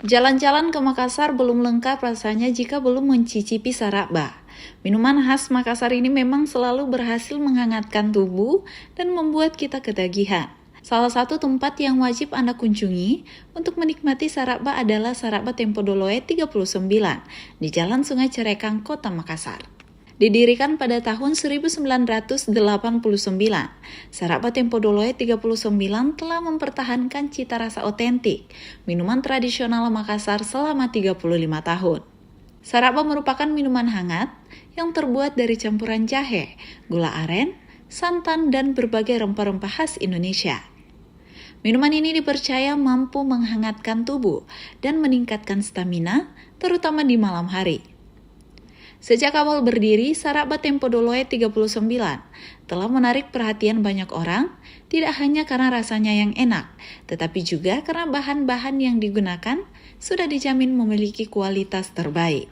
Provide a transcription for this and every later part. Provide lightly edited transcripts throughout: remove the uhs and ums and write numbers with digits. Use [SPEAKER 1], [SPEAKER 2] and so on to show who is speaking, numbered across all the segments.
[SPEAKER 1] Jalan-jalan ke Makassar belum lengkap rasanya jika belum mencicipi saraba. Minuman khas Makassar ini memang selalu berhasil menghangatkan tubuh dan membuat kita ketagihan. Salah satu tempat yang wajib Anda kunjungi untuk menikmati saraba adalah Saraba Tempo Doloe 39 di Jalan Sungai Cerekang, Kota Makassar. Didirikan pada tahun 1989, Saraba Tempo Doloe 39 telah mempertahankan cita rasa otentik minuman tradisional Makassar selama 35 tahun. Saraba merupakan minuman hangat yang terbuat dari campuran jahe, gula aren, santan, dan berbagai rempah-rempah khas Indonesia. Minuman ini dipercaya mampu menghangatkan tubuh dan meningkatkan stamina, terutama di malam hari. Sejak awal berdiri, Saraba Tempo Doloe 39 telah menarik perhatian banyak orang, tidak hanya karena rasanya yang enak, tetapi juga karena bahan-bahan yang digunakan sudah dijamin memiliki kualitas terbaik.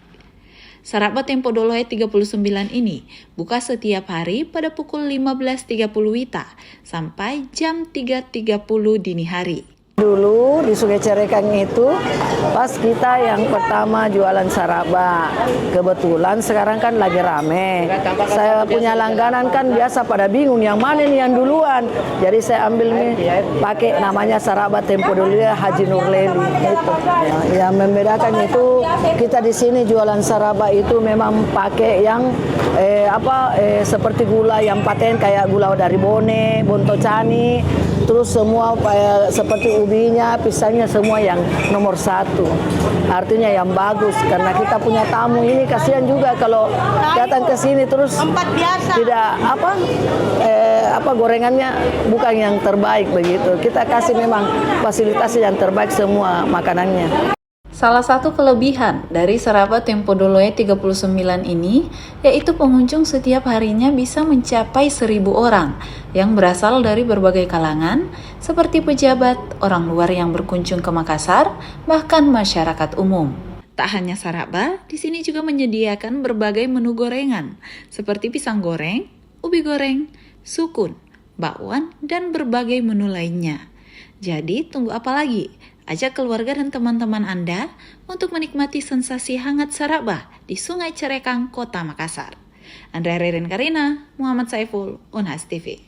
[SPEAKER 1] Saraba Tempo Doloe 39 ini buka setiap hari pada pukul 15.30 WITA sampai jam 3.30 dini hari.
[SPEAKER 2] Dulu di Sungai Cerekang itu pas kita yang pertama jualan saraba. Kebetulan sekarang kan lagi rame. Saya punya langganan kan biasa pada bingung yang mana nih yang duluan. Jadi saya ambil nih pakai namanya Saraba Tempo Doloe Haji Nurleli itu. Yang membedakan itu kita di sini jualan saraba itu memang pakai yang seperti gula yang paten kayak gula dari Bone, Bontocani, terus semua seperti ubinya, pisangnya semua yang nomor 1. Artinya yang bagus karena kita punya tamu ini kasihan juga kalau datang ke sini terus tidak gorengannya bukan yang terbaik begitu. Kita kasih memang fasilitas yang terbaik semua makanannya.
[SPEAKER 1] Salah satu kelebihan dari Saraba Tempo Doloe 39 ini yaitu pengunjung setiap harinya bisa mencapai 1.000 orang yang berasal dari berbagai kalangan seperti pejabat, orang luar yang berkunjung ke Makassar, bahkan masyarakat umum. Tak hanya Saraba, di sini juga menyediakan berbagai menu gorengan seperti pisang goreng, ubi goreng, sukun, bakwan, dan berbagai menu lainnya. Jadi tunggu apa lagi? Ajak keluarga dan teman-teman Anda untuk menikmati sensasi hangat saraba di Sungai Cerekang, Kota Makassar. Andrea Ririn Karina, Muhammad Saiful, Unhas TV.